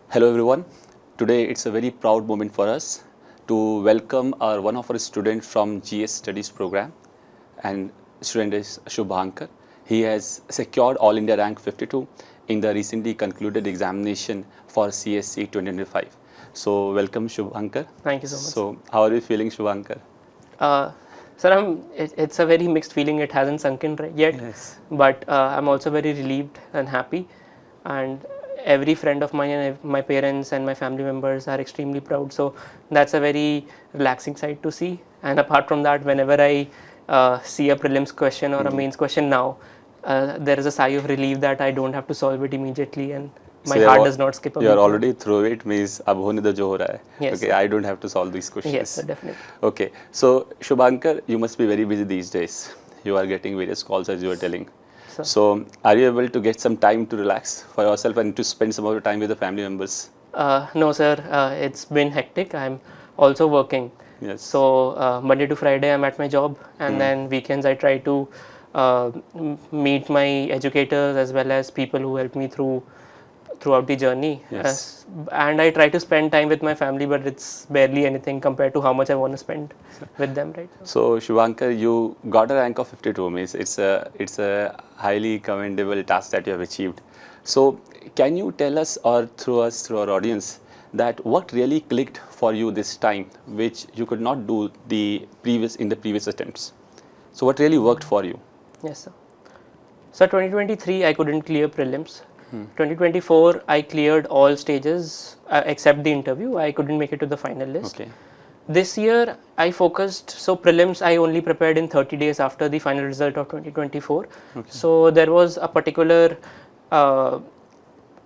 Hello everyone. Today it's a very proud moment for us to welcome one of our students from GS Studies program, and student is Shubhankar. He has secured All India rank 52 in the recently concluded examination for CSE 2025. So welcome Shubhankar. Thank you so much. So how are you feeling, Shubhankar? Sir, it's a very mixed feeling. It hasn't sunk in yet, Yes. but I'm also very relieved and happy. And every friend of mine and my parents and my family members are extremely proud. So that's a very relaxing sight to see. And apart from that, whenever I see a prelims question or a mains question now, there is a sigh of relief that I don't have to solve it immediately and my heart does not skip a beat. You are already through it, means ab hone do jo ho raha hai. Yes, okay, I don't have to solve these questions. Yes, sir, definitely. Okay, so Shubhankar, you must be very busy these days. You are getting various calls as you were telling. So are you able to get some time to relax for yourself and to spend some of your time with the family members? No, sir. It's been hectic. I'm also working. Yes. So Monday to Friday I'm at my job, and then weekends I try to meet my educators as well as people who help me throughout the journey. Yes. And I try to spend time with my family, but it's barely anything compared to how much I want to spend with them, right? So Shubhankar, you got a rank of 52. Means it's a highly commendable task that you have achieved. So can you tell us, or through our audience, that what really clicked for you this time, which you could not do in the previous attempts? So what really worked for you? Yes, sir. So 2023 I couldn't clear prelims. 2024 I cleared all stages except the interview. I couldn't make it to the final list. Okay. This year I focused, so prelims I only prepared in 30 days after the final result of 2024. Okay. So there was a particular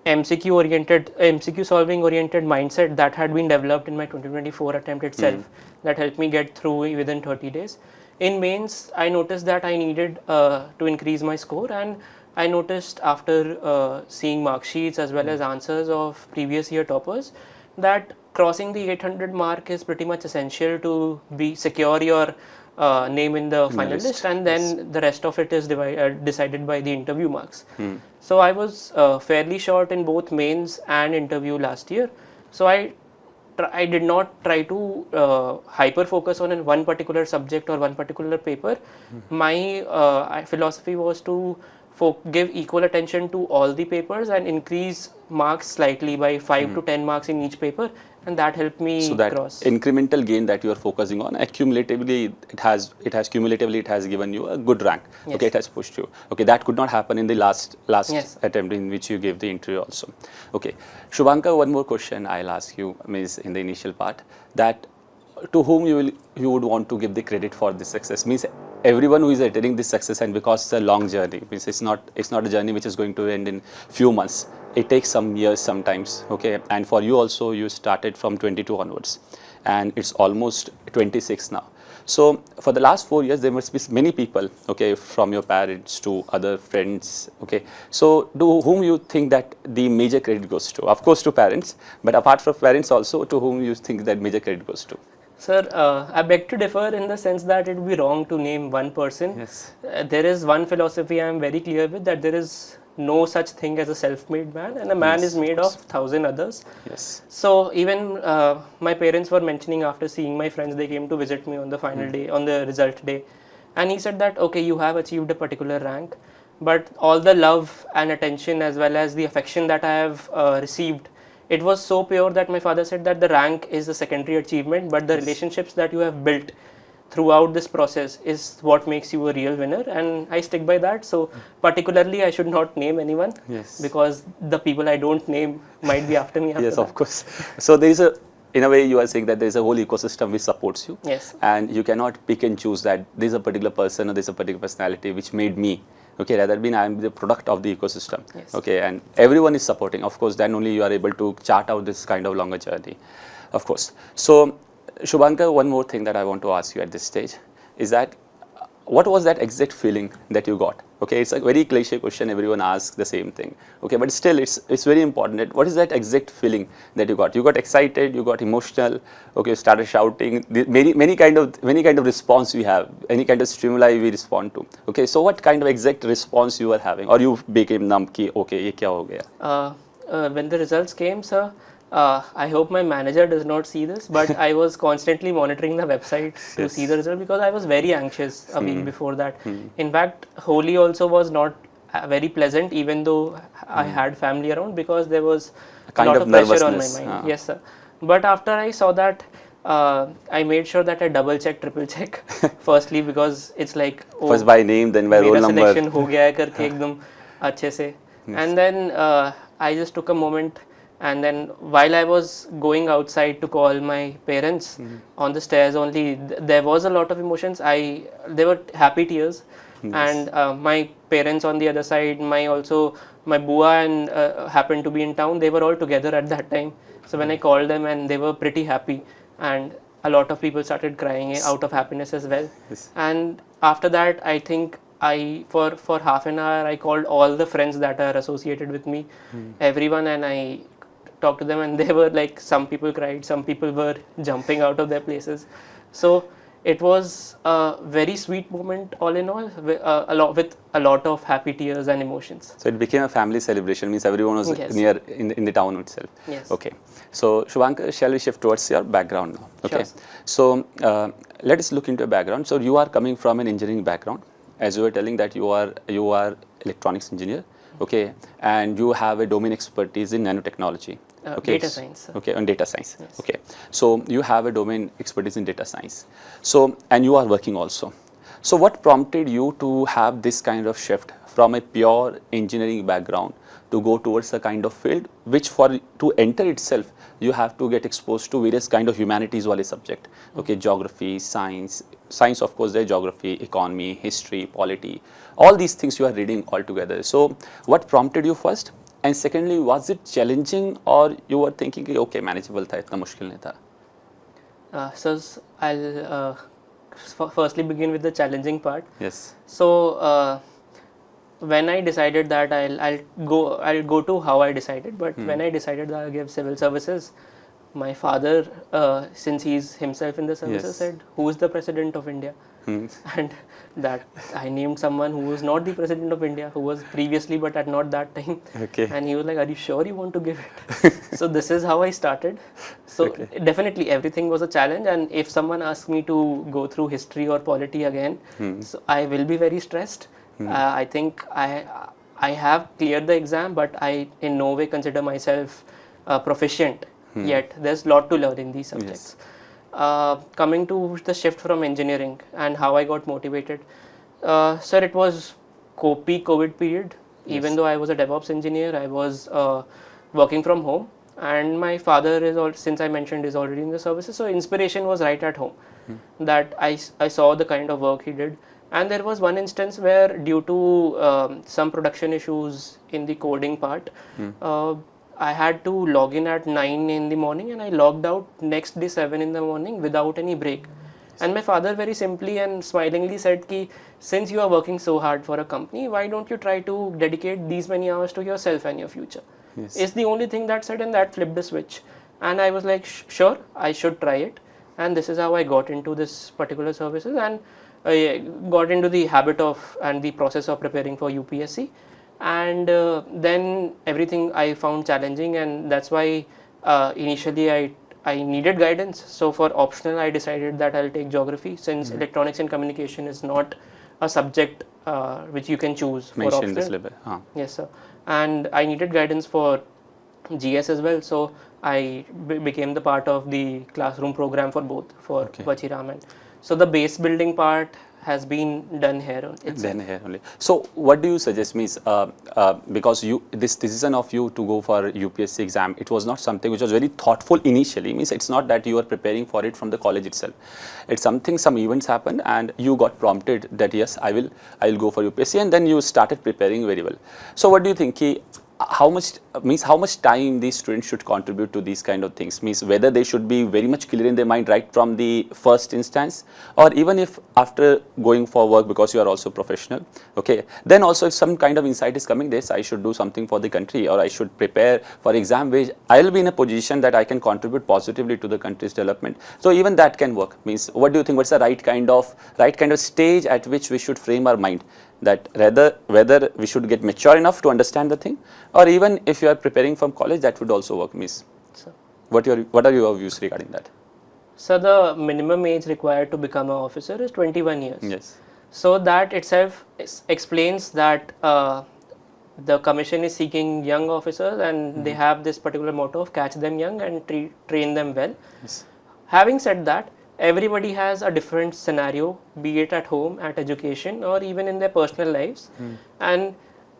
MCQ solving oriented mindset that had been developed in my 2024 attempt itself that helped me get through within 30 days. In mains, I noticed that I needed to increase my score, and I noticed after seeing mark sheets as well as answers of previous year toppers that crossing the 800 mark is pretty much essential to secure your name in the final list, and then the rest of it is decided by the interview marks. So I was fairly short in both mains and interview last year. So I did not try to hyper focus on one particular subject or one particular paper. My philosophy was to give equal attention to all the papers and increase marks slightly by 5 to 10 marks in each paper, and that helped me so that cross. Incremental gain that you are focusing on, accumulatively it has given you a good rank. Yes. Okay, it has pushed you. Okay, that could not happen in the last Yes. attempt in which you gave the interview also. Okay, Shubhankar, one more question I'll ask you, means in the initial part, that to whom you would want to give the credit for this success? Means everyone who is attaining this success, and because it's a long journey, means it's not a journey which is going to end in few months. It takes some years sometimes. Okay, and for you also, you started from 22 onwards, and it's almost 26 now. So for the last 4 years, there must be many people, okay, from your parents to other friends, okay. So to whom you think that the major credit goes to? Of course to parents, but apart from parents also, to whom you think that major credit goes to? Sir, I beg to differ in the sense that it would be wrong to name one person. Yes. There is one philosophy I am very clear with, that there is no such thing as a self-made man, and a man is made of 1,000 others. Yes. So even my parents were mentioning after seeing my friends, they came to visit me on the final day, on the result day, and he said that, okay, you have achieved a particular rank, but all the love and attention as well as the affection that I have received, it was so pure that my father said that the rank is a secondary achievement, but the relationships that you have built throughout this process is what makes you a real winner, and I stick by that. So particularly I should not name anyone, because the people I don't name might be after me after Yes, that. of course. So there is in a way you are saying that there is a whole ecosystem which supports you. Yes. And you cannot pick and choose that there is a particular person or there is a particular personality which made me. Okay, rather than I am the product of the ecosystem. Yes. Okay, and everyone is supporting. Of course, then only you are able to chart out this kind of longer journey. Of course. So Shubhankar, one more thing that I want to ask you at this stage is that what was that exact feeling that you got? Okay, it's a very cliche question, everyone asks the same thing. Okay, but still it's very important that what is that exact feeling that you got? You got excited, you got emotional, okay, you started shouting, many kind of response we have, any kind of stimuli we respond to. Okay, so what kind of exact response you were having, or you became numb ki okay, ye kya ho gaya? when the results came, sir, I hope my manager does not see this, but I was constantly monitoring the website to see the result because I was very anxious a week before that. In fact, Holi also was not very pleasant, even though I had family around, because there was a kind lot of of pressure on my nervousness, mind. Yes, sir. But after I saw that, I made sure that I double check, triple check. Firstly, because it's like first by name, then by roll मेरा number. selection हो गया है करके एकदम अच्छे से. And then I just took a moment, and then while I was going outside to call my parents on the stairs only, there was a lot of emotions. There were happy tears, and my parents on the other side, my bua and happened to be in town. They were all together at that time. So when I called them, and they were pretty happy, and a lot of people started crying out of happiness as well. And after that, I think for half an hour I called all the friends that are associated with me, everyone, and I talked to them, and they were like, some people cried, some people were jumping out of their places. So it was a very sweet moment, all in all, with a lot of happy tears and emotions. So it became a family celebration, means everyone was near in the town itself. Yes. Okay. So Shubhankar, shall we shift towards your background now? Okay. Sure. So let us look into your background. So you are coming from an engineering background, as you were telling that you are electronics engineer, okay, and you have a domain expertise in nanotechnology. Okay. Data science. Okay, on data science. Yes. Okay, so you have a domain expertise in data science. So, and you are working also. So what prompted you to have this kind of shift from a pure engineering background to go towards a kind of field which to enter itself you have to get exposed to various kind of humanities wale subject, okay, geography, science of course there, geography, economy, history, polity, all these things you are reading all together. So what prompted you first, and secondly, was it challenging or you were thinking okay manageable tha, itna mushkil nahi tha? So I'll firstly begin with the challenging part. Yes. So when I decided that I'll go to how I decided, but when I decided that I'll give civil services, my father, since he's himself in the services, said, "Who is the president of India?" And that I named someone who was not the president of India, who was previously but at not that time. Okay. And he was like, "Are you sure you want to give it?" So this is how I started. So definitely everything was a challenge, and if someone asks me to go through history or polity again, so I will be very stressed. I think I have cleared the exam, but I in no way consider myself proficient yet. There's a lot to learn in these subjects. Coming to the shift from engineering and how I got motivated, sir, it was COVID period. Even though I was a DevOps engineer, I was working from home, and my father is since I mentioned is already in the services, so inspiration was right at home. That I saw the kind of work he did, and there was one instance where due to some production issues in the coding part, I had to log in at 9 in the morning, and I logged out next day 7 in the morning without any break. And my father very simply and smilingly said ki, since you are working so hard for a company, why don't you try to dedicate these many hours to yourself and your future? Yes. It's the only thing that said, and that flipped the switch. And I was like, sure, I should try it. And this is how I got into this particular services, and I got into the habit of and the process of preparing for UPSC. And then everything I found challenging, and that's why initially I needed guidance. So for optional, I decided that I'll take geography, since electronics and communication is not a subject which you can choose for optional. This syllabus. Yes, sir. And I needed guidance for GS as well, so I became the part of the classroom program for both, for Vajiram and. So the base building part has been done here. Then here only. So what do you suggest, means because this decision of you to go for UPSC exam, it was not something which was very thoughtful initially, means it's not that you are preparing for it from the college itself. It's something, some events happened and you got prompted that yes, I will go for UPSC, and then you started preparing very well. So what do you think, how much time these students should contribute to these kind of things, means whether they should be very much clear in their mind right from the first instance, or even if after going for work, because you are also professional, okay, then also if some kind of insight is coming, this I should do something for the country, or I should prepare for exam which I will be in a position that I can contribute positively to the country's development. So even that can work. Means what do you think, what's the right kind of stage at which we should frame our mind that whether we should get mature enough to understand the thing, or even if you are preparing from college, that would also work. Miss, So, what are your views regarding that? so the minimum age required to become an officer is 21 years. Yes. So that itself explains that the commission is seeking young officers, and they have this particular motto of catch them young and train them well. Yes. Having said that, everybody has a different scenario, be it at home, at education, or even in their personal lives. And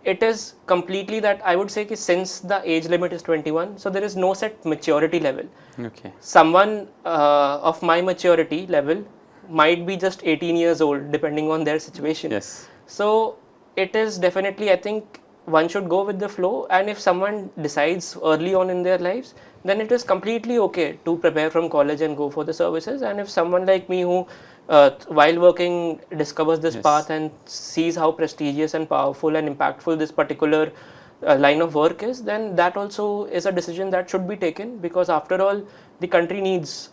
it is completely that I would say that since the age limit is 21, so there is no set maturity level. Okay. Someone of my maturity level might be just 18 years old, depending on their situation. Yes. So it is definitely, I think, one should go with the flow, and if someone decides early on in their lives, then it is completely okay to prepare from college and go for the services. And if someone like me who while working discovers this path and sees how prestigious and powerful and impactful this particular line of work is, then that also is a decision that should be taken, because after all the country needs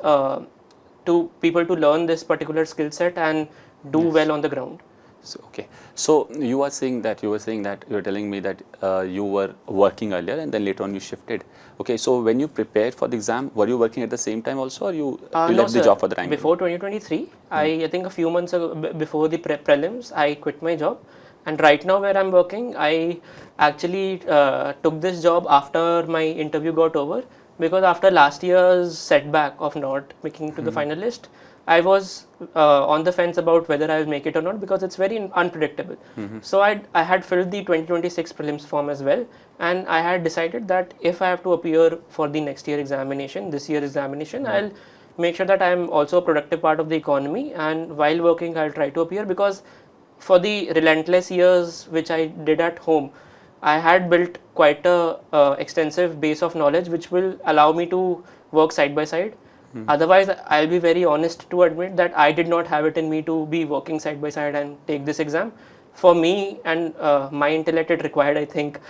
people to learn this particular skill set and do well on the ground. So, okay. So you were telling me that you were working earlier and then later on you shifted. Okay. So when you prepared for the exam, were you working at the same time also, or you left the job for the time? Before 2023, I think a few months ago, before the prelims, I quit my job. And right now where I'm working, I actually took this job after my interview got over, because after last year's setback of not making to the finalist, I was on the fence about whether I will make it or not, because it's very unpredictable. So I had filled the 2026 prelims form as well, and I had decided that if I have to appear for the next year examination, this year examination, I'll make sure that I am also a productive part of the economy, and while working I'll try to appear, because for the relentless years which I did at home, I had built quite a extensive base of knowledge which will allow me to work side by side. Otherwise, I'll be very honest to admit that I did not have it in me to be working side by side and take this exam. For me and my intellect, it required, I think,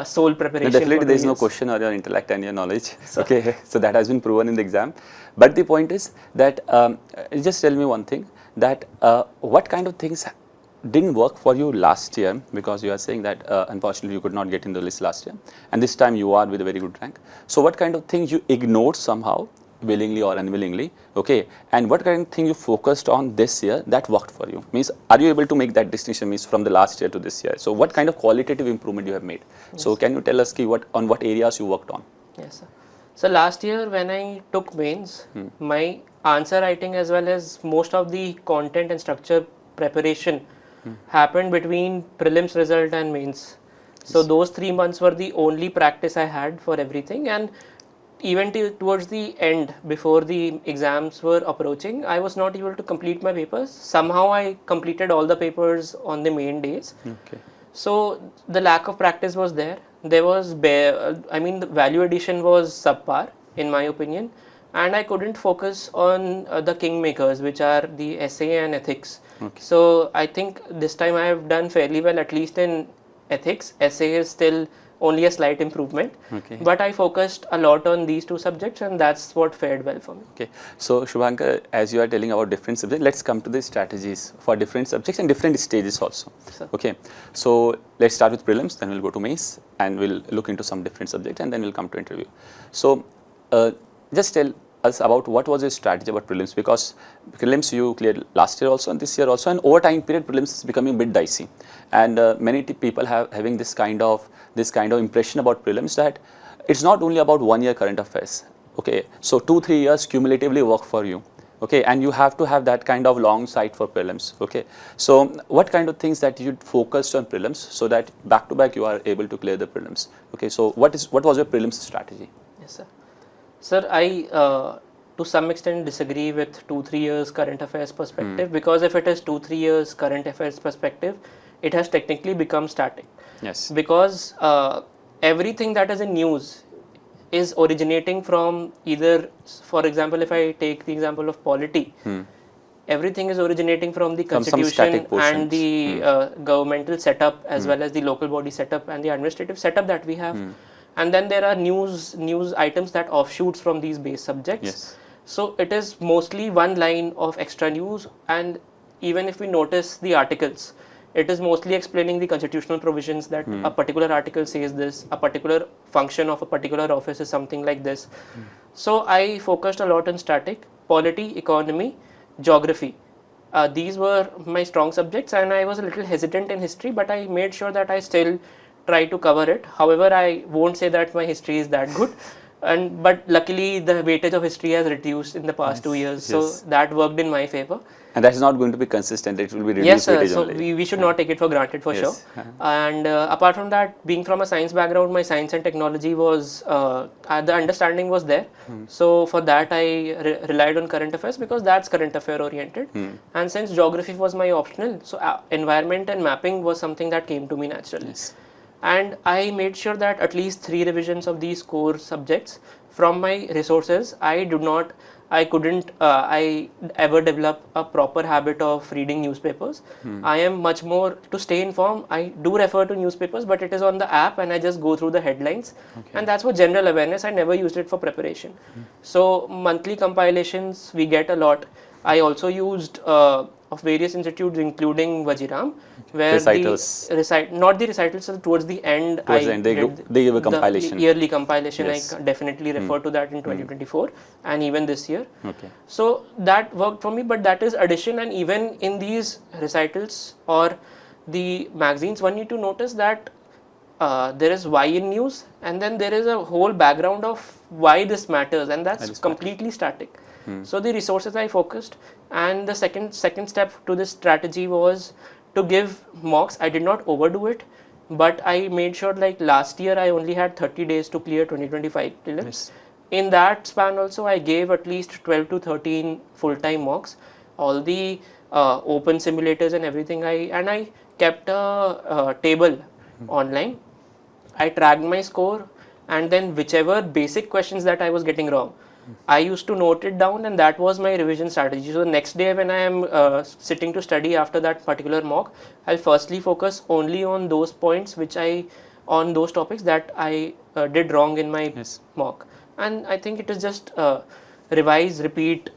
sole preparation. No, definitely, there is no question on your intellect and your knowledge. Okay, so that has been proven in the exam. But the point is that just tell me one thing, that what kind of things didn't work for you last year, because you are saying that unfortunately you could not get in the list last year, and this time you are with a very good rank. So what kind of things you ignored somehow, willingly or unwillingly, okay, and what kind of thing you focused on this year that worked for you? Means, are you able to make that distinction, means from the last year to this year? So what kind of qualitative improvement you have made? Yes. So can you tell us on what areas you worked on? Yes, sir. So last year when I took mains, my answer writing as well as most of the content and structure preparation happened between prelims result and mains. So those 3 months were the only practice I had for everything, and even towards the end, before the exams were approaching, I was not able to complete my papers. Somehow I completed all the papers on the main days. Okay. So the lack of practice was there. There was the value addition was subpar in my opinion, and I couldn't focus on the kingmakers, which are the essay and ethics. Okay. So I think this time I have done fairly well, at least in ethics. Essay is still only a slight improvement, okay, but I focused a lot on these two subjects, and that's what fared well for me. Okay, so Shubhankar, as you are telling about different subjects, let's come to the strategies for different subjects and different stages also. Sir. Okay, so let's start with prelims, then we'll go to mains, and we'll look into some different subjects, and then we'll come to interview. So just tell us about what was your strategy about prelims, because prelims you cleared last year also and this year also, and over time period prelims is becoming a bit dicey, and many people having this kind of impression about prelims, that it's not only about 1 year current affairs. Okay, so 2-3 years cumulatively work for you. Okay, and you have to have that kind of long sight for prelims. Okay, so what kind of things that you focused on prelims, so that back to back you are able to clear the prelims? Okay, so what was your prelims strategy? Yes, sir. Sir, I to some extent disagree with 2-3 years current affairs perspective, because if it is 2-3 years current affairs perspective, it has technically become static. Yes. Because everything that is in news is originating from either, for example, if I take the example of polity, everything is originating from the constitution and the governmental setup, as well as the local body setup and the administrative setup that we have. And then there are news items that offshoots from these base subjects. Yes. So it is mostly one line of extra news, and even if we notice the articles, It is mostly explaining the constitutional provisions that a particular article says this, a particular function of a particular office is something like this. So I focused a lot on static, polity, economy, geography. These were my strong subjects, and I was a little hesitant in history, but I made sure that I still try to cover it. However, I won't say that my history is that good, but luckily the weightage of history has reduced in the past 2 years, so that worked in my favor. And that's not going to be consistent, it will be reduced Yes, sir. weightage So only. we should not take it for granted for sure. And apart from that, being from a science background, my science and technology was, the understanding was there. So for that, I relied on current affairs because that's current affair oriented. And since geography was my optional, so environment and mapping was something that came to me naturally. And I made sure that at least 3 revisions of these core subjects from my resources. I couldn't ever develop a proper habit of reading newspapers. I am much more to stay informed. I do refer to newspapers, but it is on the app and I just go through the headlines. And that's for general awareness. I never used it for preparation. So monthly compilations we get a lot. I also used of various institutes including Vajiram, where not the recitals, so towards the end they give a compilation. The yearly compilation. I definitely refer to that in 2024 and even this year. So that worked for me, but that is addition. And even in these recitals or the magazines, one need to notice that there is why in news, and then there is a whole background of why this matters, and that's completely static. So the resources I focused, and the second step to this strategy was to give mocks. I did not overdo it, but I made sure, like last year I only had 30 days to clear 2025 prelims. In that span also I gave at least 12 to 13 full-time mocks, all the open simulators and everything. I kept a table online. I tracked my score, and then whichever basic questions that I was getting wrong, I used to note it down, and that was my revision strategy. So the next day when I am sitting to study after that particular mock, I'll firstly focus only on those points on those topics that I did wrong in my mock. And I think it is just revise, repeat,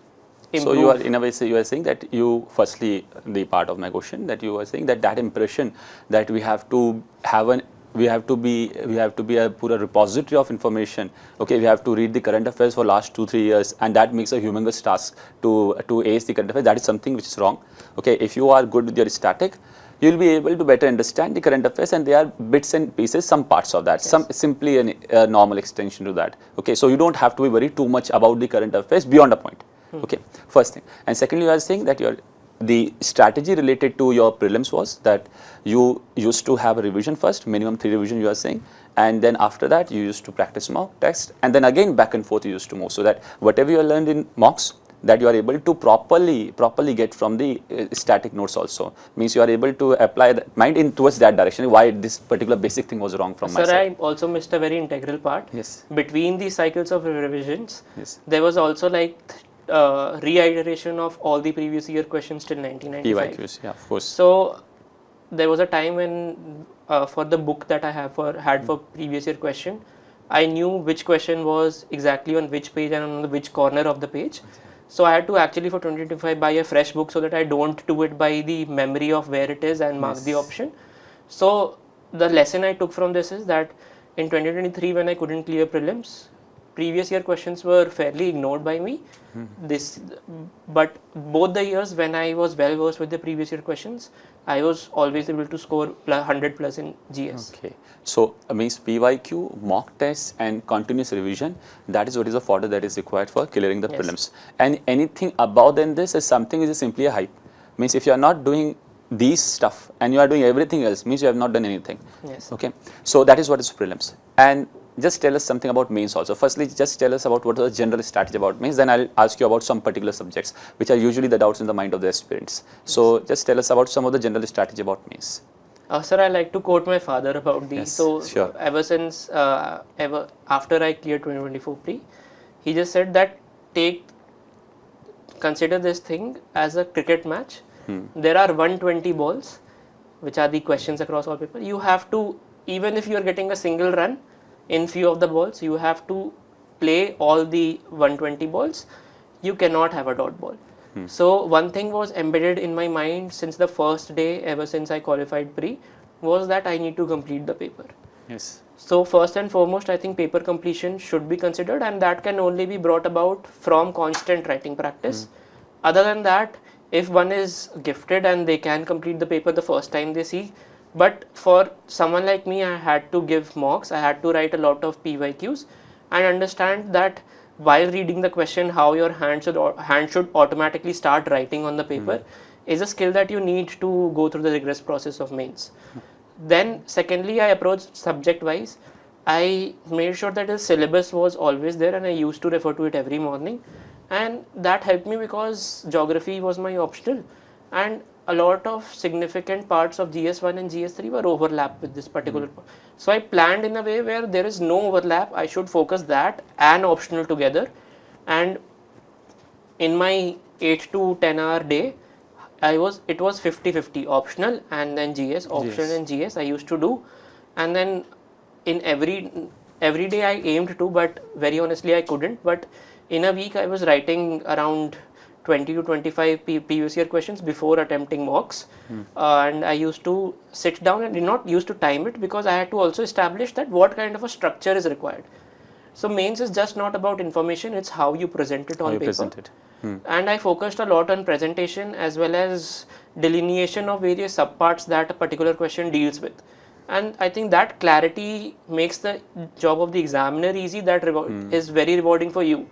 improve. So you are, in a way, you are saying that you, firstly, the part of my question, that you are saying that impression that we have to have we have to be a pura repository of information. Okay, we have to read the current affairs for last 2-3 years, and that makes a humongous task to ace the current affairs. That is something which is wrong. Okay, if you are good with your static, you will be able to better understand the current affairs, and they are bits and pieces, some parts of that, some simply a normal extension to that. Okay, so you don't have to be worried too much about the current affairs beyond a point. Okay, first thing. And secondly, you are saying that the strategy related to your prelims was that you used to have a revision first, minimum 3 revision you are saying, and then after that you used to practice mock test, and then again back and forth you used to move, so that whatever you learned in mocks, that you are able to properly get from the static notes also. Means you are able to apply the mind in towards that direction, why this particular basic thing was wrong from my side. Sir, I also missed a very integral part. Between the cycles of revisions, there was also like reiteration of all the previous year questions till 1995. PYQs, yeah, of course. So there was a time when for the book that I had for previous year question, I knew which question was exactly on which page and on which corner of the page. So I had to actually for 2025 buy a fresh book so that I don't do it by the memory of where it is and mark the option. So the lesson I took from this is that in 2023 when I couldn't clear prelims, previous year questions were fairly ignored by me. But both the years when I was well versed with the previous year questions, I was always able to score 100 plus in GS. Okay, so means PYQ, mock tests and continuous revision, that is what is the fodder that is required for clearing the prelims. And anything above than this is something which is simply a hype. Means if you are not doing these stuff and you are doing everything else, means you have not done anything. Okay, so that is what is prelims. And just tell us something about mains also. Firstly, just tell us about what is the general strategy about mains, then I'll ask you about some particular subjects which are usually the doubts in the mind of the aspirants. So just tell us about some of the general strategy about mains. Sir, I like to quote my father about these. Ever since after I cleared 2024 pre, he just said that consider this thing as a cricket match. There are 120 balls, which are the questions across all people. You have to, even if you are getting a single run in few of the balls, you have to play all the 120 balls. You cannot have a dot ball. So one thing was embedded in my mind since the first day, ever since I qualified pre, was that I need to complete the paper. Yes. So first and foremost, I think paper completion should be considered, and that can only be brought about from constant writing practice. Other than that, if one is gifted and they can complete the paper the first time they see, but for someone like me, I had to give mocks, I had to write a lot of PYQs and understand that while reading the question, how your hand should automatically start writing on the paper is a skill that you need to go through the rigorous process of mains. Then secondly, I approached subject wise. I made sure that the syllabus was always there and I used to refer to it every morning, and that helped me because geography was my optional and a lot of significant parts of GS1 and GS3 were overlapped with this particular so I planned in a way where there is no overlap. I should focus that and optional together, and in my 8 to 10 hour day it was 50-50 optional and then GS, optional and GS I used to do, and then in every day I aimed to, but very honestly I couldn't. But in a week I was writing around 20 to 25 previous year questions before attempting mocks, and I used to sit down and did not used to time it because I had to also establish that what kind of a structure is required. So mains is just not about information, it's how you present it on paper. And I focused a lot on presentation as well as delineation of various subparts that a particular question deals with. And I think that clarity makes the job of the examiner easy, that is very rewarding for you.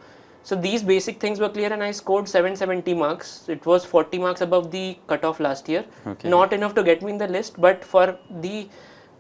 So these basic things were clear and I scored 770 marks. It was 40 marks above the cutoff last year. Not enough to get me in the list, but for the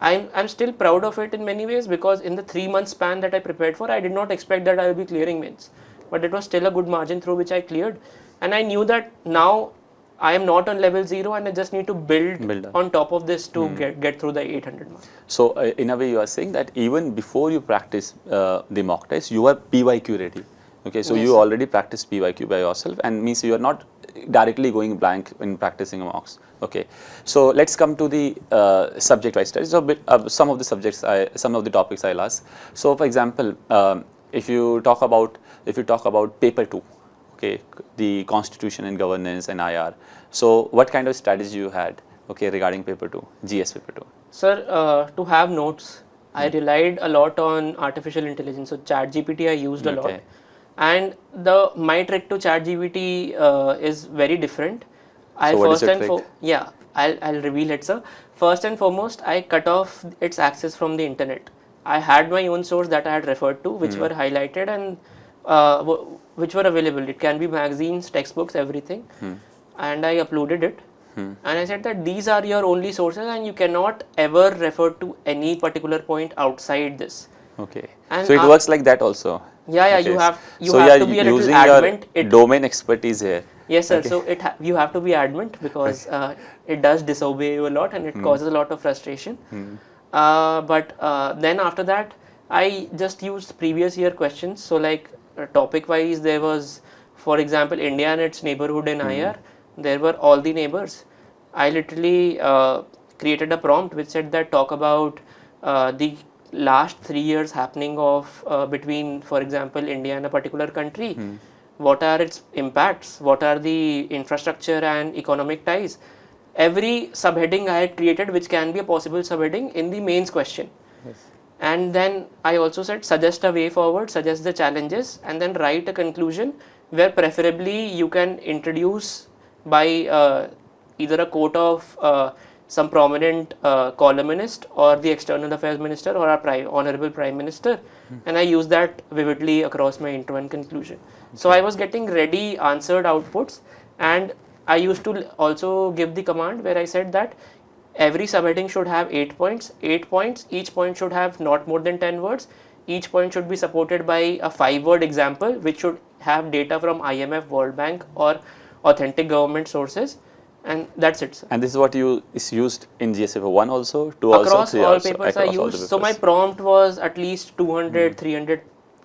I'm still proud of it in many ways because in the 3-month span that I prepared for, I did not expect that I will be clearing mains. But it was still a good margin through which I cleared. And I knew that now I am not on level 0 and I just need to build on top of this to get through the 800 marks. So in a way you are saying that even before you practice the mock test, you are PYQ ready. Okay, so you already practice PYQ by yourself, and means you are not directly going blank in practicing mocks. Okay, so let's come to the subject-wise studies. So some of the subjects, some of the topics I'll ask. So for example, if you talk about paper 2, okay, the constitution and governance and IR. So what kind of strategy you had, okay, regarding paper 2, GS paper 2? Sir, to have notes, I relied a lot on artificial intelligence. So ChatGPT I used a lot. And my trick to ChatGPT is very different. So what is your trick? I'll reveal it, sir. First and foremost, I cut off its access from the internet. I had my own source that I had referred to, which were highlighted and which were available. It can be magazines, textbooks, everything. And I uploaded it. And I said that these are your only sources and you cannot ever refer to any particular point outside this. Okay. And so it works like that also. Yeah, okay. you have to be a little adamant. Your domain expertise here. Yes, sir. Okay. So you have to be adamant because it does disobey you a lot and it causes a lot of frustration. But then after that, I just used previous year questions. So like topic wise, there was, for example, India and its neighborhood in IR. There were all the neighbors. I literally created a prompt which said that talk about the last 3 years happening of between, for example, India and a particular country. What are its impacts? What are the infrastructure and economic ties? Every subheading I had created which can be a possible subheading in the mains question. And then I also said suggest a way forward, suggest the challenges, and then write a conclusion where preferably you can introduce by either a quote of some prominent columnist or the external affairs minister or our honorable prime minister, and I use that vividly across my intro and conclusion. So I was getting ready answered outputs, and I used to also give the command where I said that every subheading should have 8 points, each point should have not more than 10 words, each point should be supported by a 5-word example which should have data from IMF, World Bank or authentic government sources. And that's it, sir. And this is what is used in GS paper 1 also, 2 across also, 3 all also, papers I used. So my prompt was at least 200, 300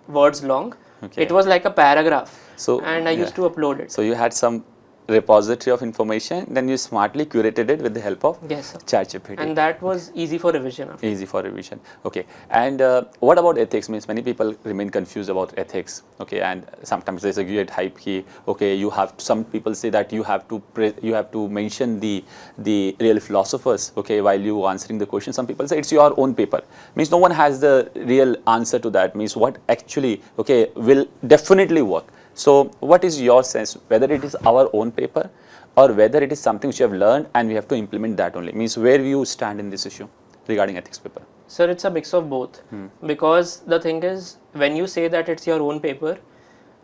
words long. Okay. It was like a paragraph, and I used to upload it. So you had some repository of information, then you smartly curated it with the help of Yes, sir. ChatGPT. And that was easy for revision. After. Easy for revision. Okay. And what about ethics? Means many people remain confused about ethics. Okay. And sometimes there's a great hype here. Okay. You have, some people say that you have to mention the real philosophers. Okay. While you answering the question, some people say it's your own paper. Means no one has the real answer to that. Means what actually, okay, will definitely work. So what is your sense, whether it is our own paper or whether it is something which you have learned and we have to implement that only? Means where you stand in this issue regarding ethics paper? Sir, it's a mix of both. Because the thing is, when you say that it's your own paper,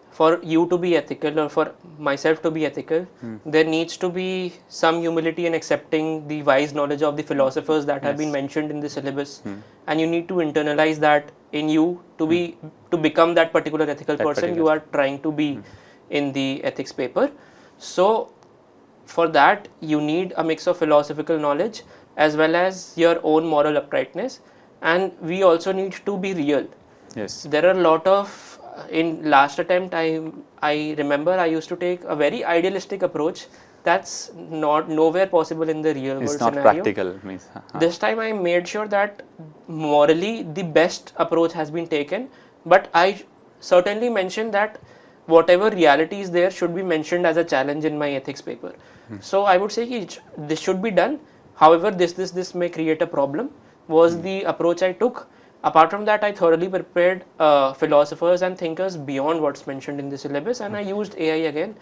for you to be ethical or for myself to be ethical, there needs to be some humility in accepting the wise knowledge of the philosophers that have been mentioned in the syllabus. And you need to internalize that in you to become that particular ethical person you are trying to be in the ethics paper. So for that, you need a mix of philosophical knowledge as well as your own moral uprightness, and we also need to be real. Yes. There are a lot of, in last attempt I remember I used to take a very idealistic approach that's nowhere possible in the real world It's not scenario. practical. Means, This time I made sure that morally the best approach has been taken, but I certainly mentioned that whatever reality is there should be mentioned as a challenge in my ethics paper. So I would say this should be done. However, this may create a problem was the approach I took. Apart from that, I thoroughly prepared philosophers and thinkers beyond what's mentioned in the syllabus, and I used AI again.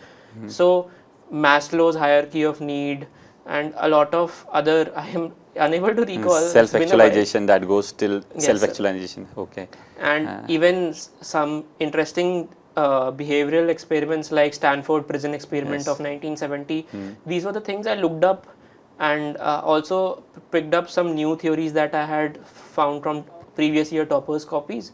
So Maslow's hierarchy of need and a lot of other, I am unable to recall. Self-actualization, that goes till Yes, self-actualization. Okay. And even some interesting behavioral experiments like Stanford prison experiment of 1970. These were the things I looked up, and also picked up some new theories that I had found from previous year toppers copies.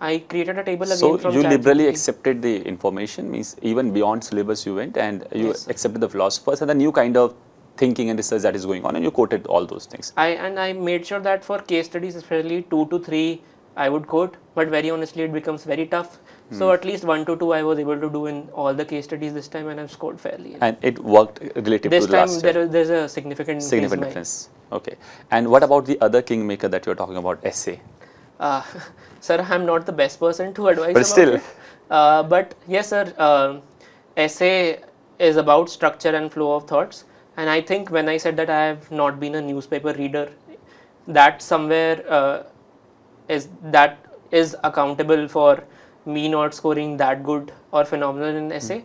I created a table So again from you liberally ChatGPT. accepted the information, means even beyond syllabus you went and you accepted the philosophers and the new kind of thinking and research that is going on, and you quoted all those things. I made sure that for case studies, especially 2 to 3, I would quote, but very honestly, it becomes very tough. So at least 1 to 2 I was able to do in all the case studies this time, and I've scored fairly. And it worked relative This to the last time year. there's a significant Difference. Okay. And what about the other kingmaker that you're talking about, essay? Sir, I'm not the best person to advise But about still. it. But yes, sir, essay is about structure and flow of thoughts. And I think when I said that I have not been a newspaper reader, that somewhere is accountable for me not scoring that good or phenomenal in essay.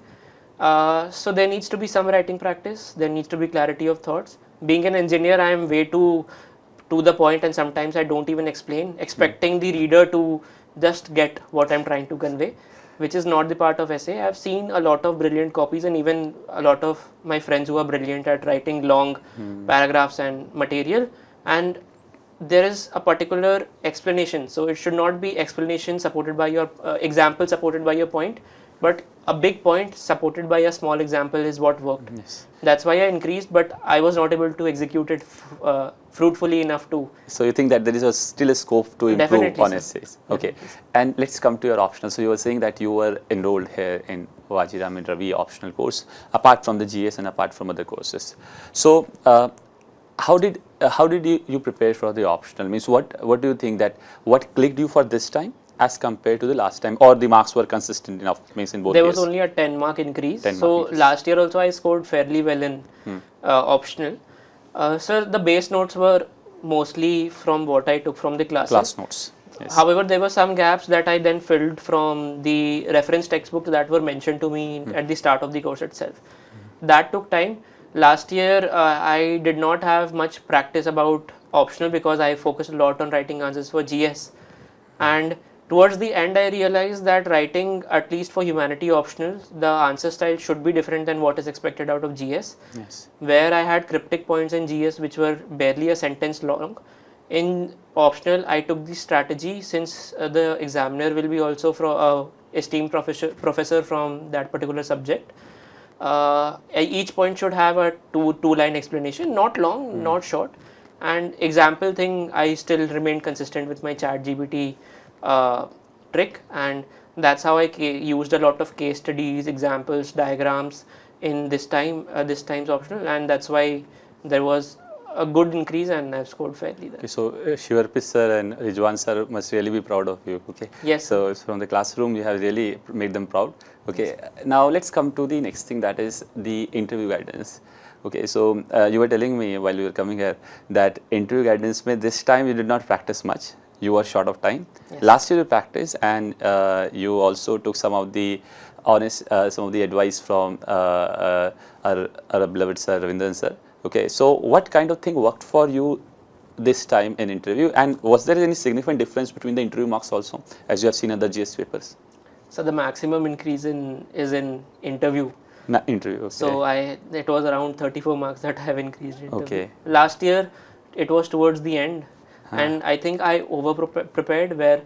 So there needs to be some writing practice. There needs to be clarity of thoughts. Being an engineer, I am way too to the point, and sometimes I don't even explain, expecting the reader to just get what I'm trying to convey, which is not the part of essay. I've seen a lot of brilliant copies, and even a lot of my friends who are brilliant at writing long paragraphs and material, and there is a particular explanation. So it should not be explanation supported by your example supported by your point, but a big point supported by a small example is what worked. Yes. That's why I increased, but I was not able to execute it fruitfully enough to. So you think that there is still a scope to improve Definitely, on sir. essays? Okay. And let's come to your optional. So you were saying that you were enrolled here in Vajiram and Ravi optional course, apart from the GS and apart from other courses. So how did you prepare for the optional? Means what do you think that what clicked you for this time as compared to the last time, or the marks were consistent enough? Means in both There cases? was only a 10-mark increase. 10 mark So increase. last year also I scored fairly well in optional. Sir, the base notes were mostly from what I took from the classes. Class notes. Yes. However, there were some gaps that I then filled from the reference textbooks that were mentioned to me at the start of the course itself. That took time. Last year, I did not have much practice about optional because I focused a lot on writing answers for GS. And towards the end, I realized that writing, at least for humanity optional, the answer style should be different than what is expected out of GS. Yes. Where I had cryptic points in GS which were barely a sentence long. In optional, I took the strategy, since the examiner will be also from esteemed professor from that particular subject. Each point should have a two-line explanation, not long, not short. And example thing, I still remain consistent with my ChatGPT trick, and that's how I used a lot of case studies, examples, diagrams in this time's optional, and that's why there was a good increase and I've scored fairly there. Okay, so Shivarpis sir and Rijwan sir must really be proud of you. Okay. Yes. So from the classroom, you have really made them proud. Okay. Now let's come to the next thing, that is the interview guidance. Okay. So you were telling me while you were coming here that interview guidance, this time you did not practice much. You were short of time. Yes. Last year you practiced, and you also took some of the advice from our beloved sir Ravindran sir. Okay, so what kind of thing worked for you this time in interview, and was there any significant difference between the interview marks also, as you have seen in the GS papers? So the maximum increase is in interview. Interview. Okay. So it was around 34 marks that I have increased in interview. Okay. Last year it was towards the end, and I think I over prepared, where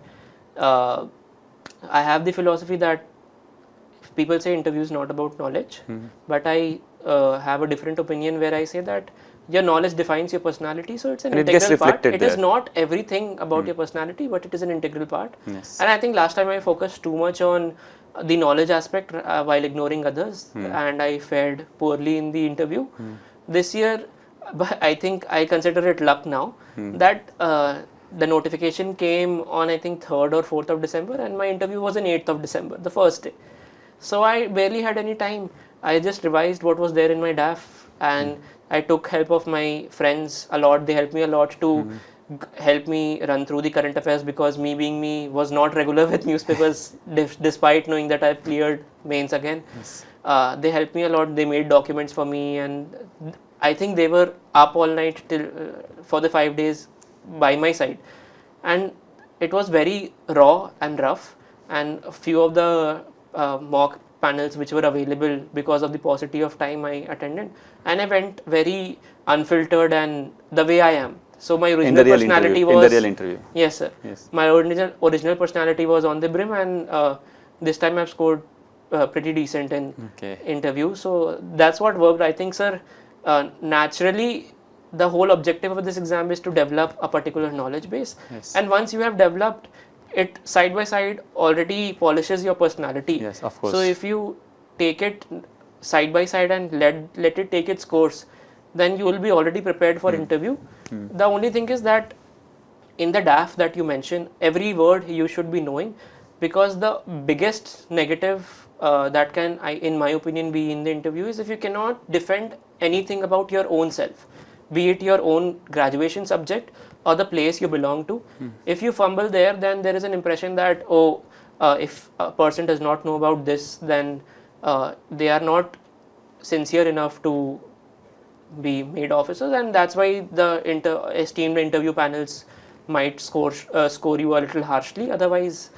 I have the philosophy that people say interview is not about knowledge, but I have a different opinion where I say that your knowledge defines your personality, so it's an integral part. It is not everything about your personality, but it is an integral part. Yes. And I think last time I focused too much on the knowledge aspect while ignoring others, and I fared poorly in the interview. This year, but I think I consider it luck now that the notification came on, I think, 3rd or 4th of December, and my interview was on 8th of December, the first day. So I barely had any time. I just revised what was there in my DAF, and I took help of my friends a lot. They helped me a lot to help me run through the current affairs, because me being me was not regular with newspapers despite knowing that I've cleared mains again. Yes. They helped me a lot. They made documents for me, and I think they were up all night till for the 5 days by my side. And it was very raw and rough, and a few of the mock panels which were available, because of the paucity of time I attended, and I went very unfiltered and the way I am. So my original personality was in the real interview. Yes, sir. Yes. My original personality was on the brim, and this time I've scored pretty decent in interview. So that's what worked, I think, sir. Naturally, the whole objective of this exam is to develop a particular knowledge base, and once you have developed it, side by side already polishes your personality. Yes, of course. So if you take it side by side and let it take its course, then you will be already prepared for interview. The only thing is that in the DAF that you mentioned, every word you should be knowing, because the biggest negative that can, in my opinion, be in the interview is if you cannot defend anything about your own self, be it your own graduation subject or the place you belong to. If you fumble there, then there is an impression that, if a person does not know about this, then they are not sincere enough to be made officers, and that's why the esteemed interview panels might score you a little harshly. Otherwise,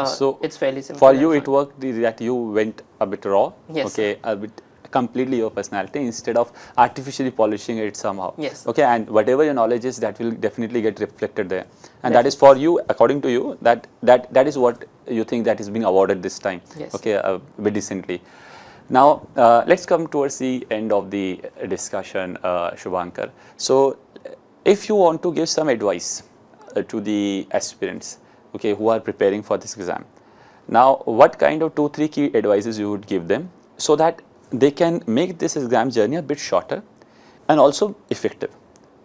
so it's fairly simple. For you, it worked that you went a bit raw, yes, okay, a bit completely your personality instead of artificially polishing it somehow. Yes. Okay, and whatever your knowledge is, that will definitely get reflected there, and that is for you, according to you, that is what you think that is being awarded this time. Yes. Okay, a bit decently. Now let's come towards the end of the discussion, Shubhankar. So if you want to give some advice to the aspirants, okay, who are preparing for this exam, now what kind of 2-3 key advices you would give them so that they can make this exam journey a bit shorter and also effective?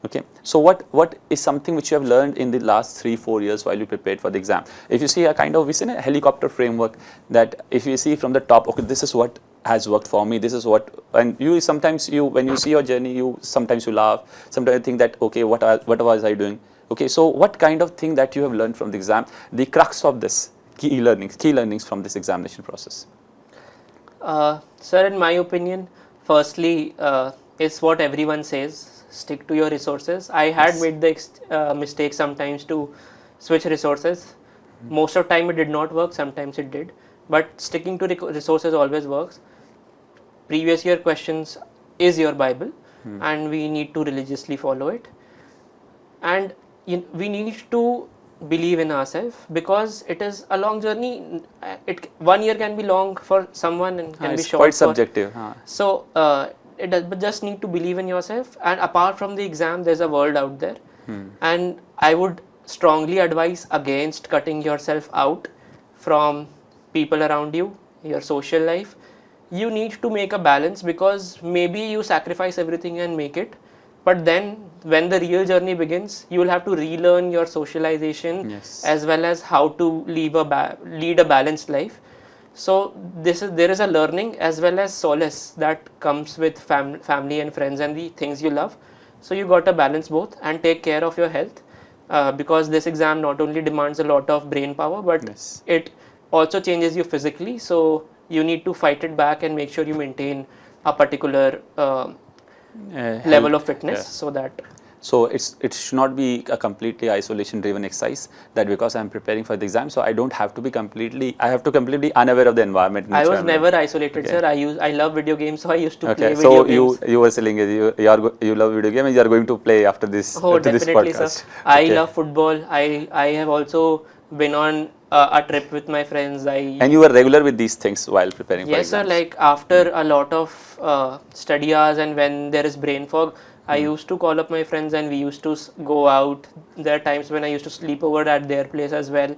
Okay, so what is something which you have learned in the last 3-4 years while you prepared for the exam? If you see a kind of, we see a helicopter framework, that if you see from the top, okay, this is what has worked for me, this is what, and you sometimes when you see your journey, sometimes you laugh, sometimes you think that, okay, what was I doing? Okay, so what kind of thing that you have learned from the exam, the crux of this, key learnings from this examination process? Sir, in my opinion, firstly, is what everyone says: stick to your resources. I had made the mistake sometimes to switch resources. Most of the time it did not work, sometimes it did, but sticking to resources always works. Previous year questions is your Bible, and we need to religiously follow it, and we need to believe in ourselves, because it is a long journey. 1 year can be long for someone and can be short. Quite subjective. So it does, but just need to believe in yourself, and apart from the exam, there's a world out there, and I would strongly advise against cutting yourself out from people around you, your social life. you need to make a balance, because maybe you sacrifice everything and make it, but then when the real journey begins, you will have to relearn your socialization, Yes. as well as how to lead a balanced life. So there is a learning as well as solace that comes with family and friends and the things you love. So you got to balance both and take care of your health, because this exam not only demands a lot of brain power, but Yes. it also changes you physically. So you need to fight it back and make sure you maintain a particular level of fitness, yeah. so that So it should not be a completely isolation driven exercise, that because I'm preparing for the exam, so I don't have to be I have to completely unaware of the environment in I which was I'm never isolated, Okay. sir. I love video games, so I used to play Okay, video so games. you were saying you love video game and you are going to play after this Oh, to this definitely, sir. podcast. I Okay. love football. I have also been on a trip with my friends. And you were regular with these things while preparing for Yes, sir. exams. Like after a lot of study hours and when there is brain fog, I used to call up my friends and we used to go out. There are times when I used to sleep over at their place as well.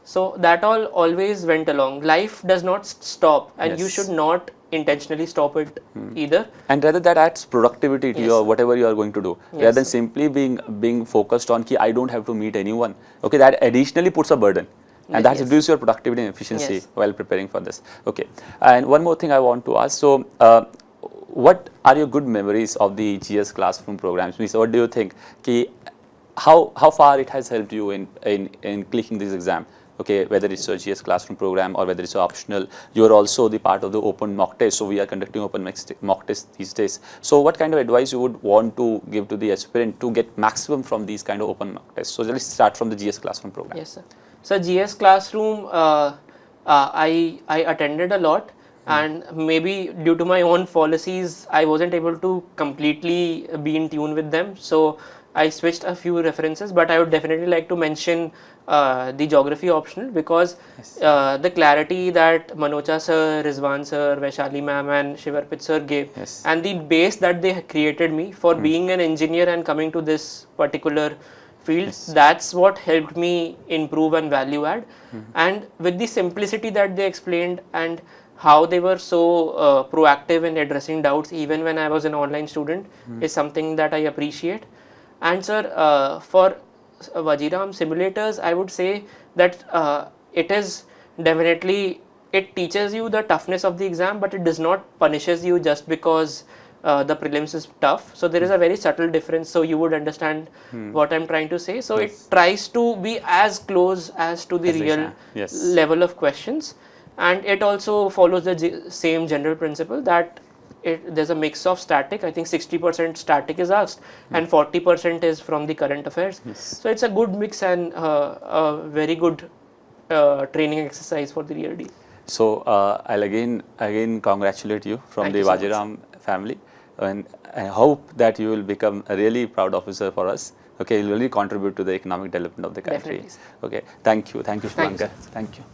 So that all always went along. Life does not stop, and you Yes. should not intentionally stop it either. And rather that adds productivity to Yes, your sir. whatever you are going to do, Yes, rather than sir. simply being focused on ki I don't have to meet anyone. Okay, that additionally puts a burden, and that Yes. reduces your productivity and efficiency Yes. while preparing for this. Okay, and one more thing I want to ask. So, what are your good memories of the GS classroom programs? Means, what do you think? Ki how far it has helped you in clicking this exam? Okay, whether it's a GS classroom program or whether it's optional, you're also the part of the open mock test. So we are conducting open mock tests these days. So what kind of advice you would want to give to the aspirant to get maximum from these kind of open mock tests? So let's start from the GS classroom program. Yes, sir. So GS classroom, I attended a lot, and maybe due to my own policies, I wasn't able to completely be in tune with them. So I switched a few references, but I would definitely like to mention the geography optional, because the clarity that Manocha sir, Rizwan sir, Vaishali ma'am and Shivarpit sir gave, Yes. and the base that they created me for being an engineer and coming to this particular field, that's what helped me improve and value add. And with the simplicity that they explained and how they were so proactive in addressing doubts even when I was an online student, is something that I appreciate. And sir, for Vajiram simulators, I would say that it is definitely, it teaches you the toughness of the exam, but it does not punishes you just because the prelims is tough. So there is a very subtle difference, so you would understand what I'm trying to say. So it tries to be as close as to the As the real exam. Yes. level of questions, and it also follows the same general principle that there's a mix of static. I think 60% static is asked and 40% is from the current affairs. So it's a good mix and a very good training exercise for the real deal. So I'll again congratulate you from Thank the you so much. Vajiram family, and I hope that you will become a really proud officer for us. Okay, you'll really contribute to the economic development of the country. Definitely, sir. Okay, thank you, Thank you, Shubhankar. sir. Thank you.